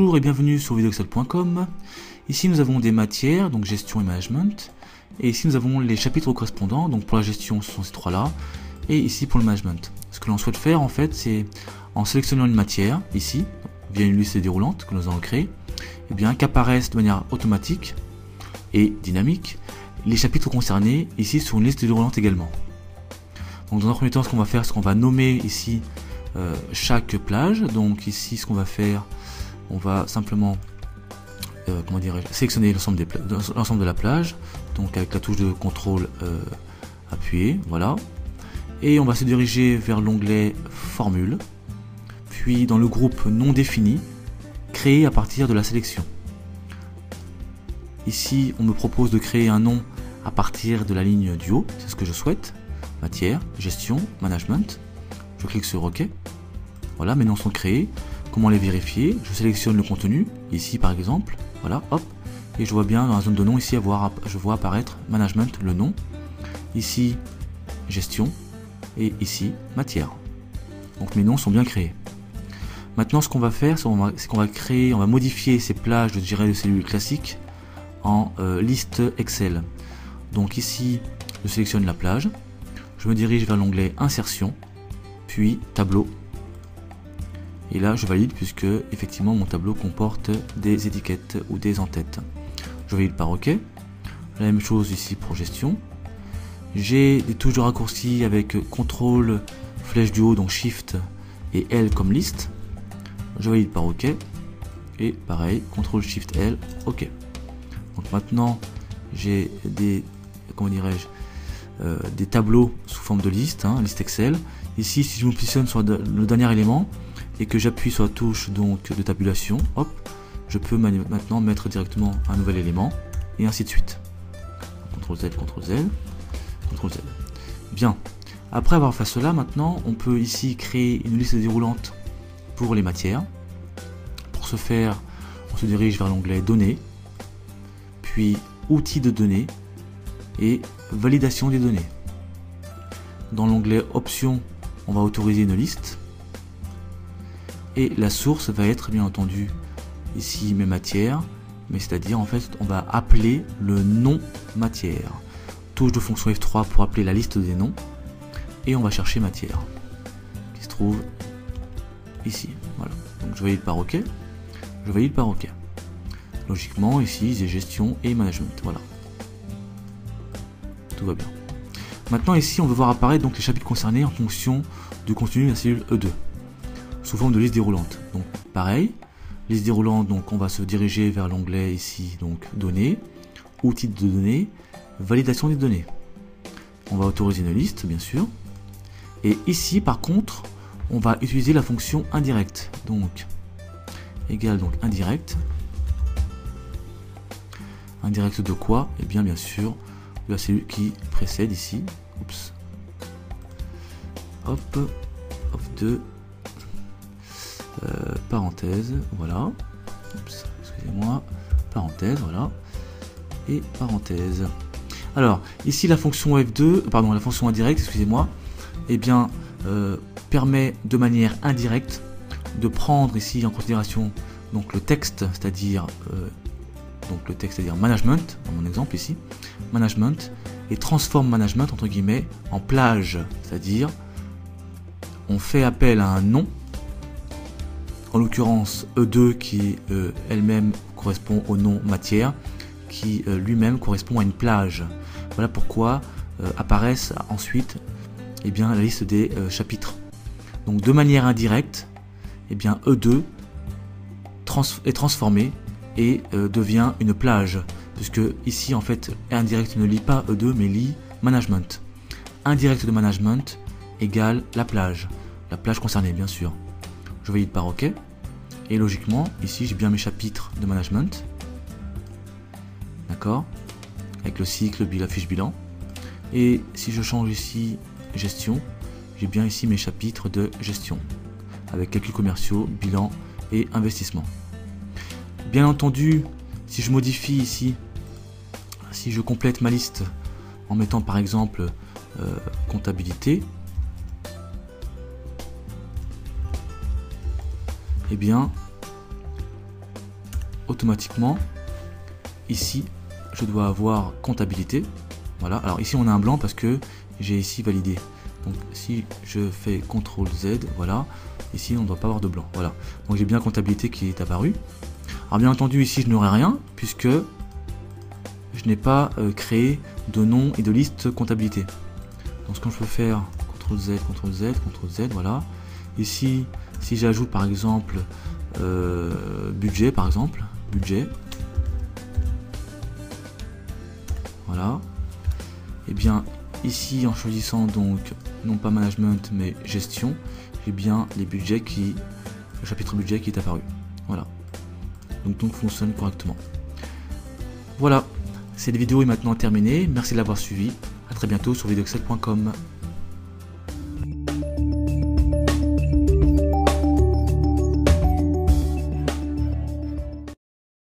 Bonjour et bienvenue sur videoexcel.com. Ici nous avons des matières, donc gestion et management. Et ici nous avons les chapitres correspondants, donc pour la gestion ce sont ces trois-là. Et ici pour le management. Ce que l'on souhaite faire en fait, c'est en sélectionnant une matière, ici, via une liste déroulante que nous allons créer, et bien qu'apparaissent de manière automatique et dynamique les chapitres concernés ici sur une liste déroulante également. Donc dans un premier temps, ce qu'on va faire, c'est qu'on va nommer ici chaque plage. Donc ici, ce qu'on va faire, on va simplement sélectionner l'ensemble de la plage, donc avec la touche de contrôle appuyée, voilà. Et on va se diriger vers l'onglet Formule, puis dans le groupe non défini, créer à partir de la sélection. Ici, on me propose de créer un nom à partir de la ligne du haut, c'est ce que je souhaite. Matière, gestion, management. Je clique sur OK. Voilà, mes noms sont créés. Comment les vérifier? Je sélectionne le contenu, ici par exemple. Voilà, hop. Et je vois bien dans la zone de nom, ici, je vois apparaître management, le nom. Ici, gestion. Et ici, matière. Donc mes noms sont bien créés. Maintenant, ce qu'on va faire, c'est qu'on va modifier ces plages de cellules classiques en liste Excel. Donc ici, je sélectionne la plage. Je me dirige vers l'onglet Insertion, puis Tableau. Et là, je valide puisque effectivement mon tableau comporte des étiquettes ou des en-têtes. Je valide par OK. La même chose ici pour Gestion. J'ai des touches de raccourci avec CTRL, flèche du haut, donc Shift et L comme liste. Je valide par OK. Et pareil, CTRL, Shift, L, OK. Donc maintenant, j'ai des, des tableaux sous forme de liste, liste Excel. Ici, si je me positionne sur le dernier élément et que j'appuie sur la touche donc de tabulation, hop, je peux maintenant mettre directement un nouvel élément et ainsi de suite. CTRL Z, CTRL Z, CTRL Z. Bien. Après avoir fait cela, maintenant, on peut ici créer une liste déroulante pour les matières. Pour ce faire, on se dirige vers l'onglet Données, puis Outils de données et Validation des données. Dans l'onglet Options, on va autoriser une liste. Et la source va être bien entendu ici mes matières, mais c'est-à-dire en fait on va appeler le nom matière. Touche de fonction F3 pour appeler la liste des noms. Et on va chercher matière, qui se trouve ici. Voilà. Donc je valide par OK. Je valide par OK. Logiquement, ici, j'ai gestion et management. Voilà. Tout va bien. Maintenant, ici, on veut voir apparaître donc les chapitres concernés en fonction du contenu de la cellule E2, sous forme de liste déroulante. Donc, pareil, liste déroulante, donc on va se diriger vers l'onglet ici, donc données, outils de données, validation des données. On va autoriser une liste, bien sûr. Et ici, par contre, on va utiliser la fonction indirect. Donc, égale donc indirect. Indirect de quoi? Eh bien, bien sûr, de la cellule qui précède ici. Oups. Hop. Hop, 2. Parenthèse. Voilà. Oups. Excusez-moi. Parenthèse. Voilà. Et parenthèse. Alors, ici, la fonction F2, pardon, la fonction indirecte, excusez-moi, eh bien, permet de manière indirecte de prendre ici en considération donc le texte, c'est-à-dire management, dans mon exemple ici, management, et transforme management entre guillemets en plage, c'est-à-dire on fait appel à un nom, en l'occurrence E2 qui elle-même correspond au nom matière, qui lui-même correspond à une plage. Voilà pourquoi apparaissent ensuite la liste des chapitres. Donc de manière indirecte, E2 est transformé et devient une plage, puisque ici en fait indirect ne lit pas E2 mais lit management. Indirect de management égale la plage concernée bien sûr. Je valide par OK et logiquement ici j'ai bien mes chapitres de management, d'accord, avec le cycle, la fiche bilan, et si je change ici gestion, j'ai bien ici mes chapitres de gestion avec calculs commerciaux, bilan et investissement. Bien entendu, si je modifie ici, si je complète ma liste en mettant par exemple comptabilité, eh bien automatiquement, ici, je dois avoir comptabilité. Voilà, alors ici on a un blanc parce que j'ai ici validé. Donc si je fais CTRL Z, voilà, ici on ne doit pas avoir de blanc. Voilà, donc j'ai bien comptabilité qui est apparu. Alors bien entendu ici je n'aurai rien puisque je n'ai pas créé de nom et de liste comptabilité. Donc ce que je peux faire, CTRL Z, CTRL Z, CTRL Z, voilà. Ici, si j'ajoute par exemple budget, par exemple, budget, voilà. Et bien ici en choisissant donc non pas management mais gestion, j'ai bien les budgets le chapitre budget qui est apparu. Voilà. Donc fonctionne correctement. Voilà, cette vidéo est maintenant terminée. Merci de l'avoir suivi. À très bientôt sur videoexcel.com.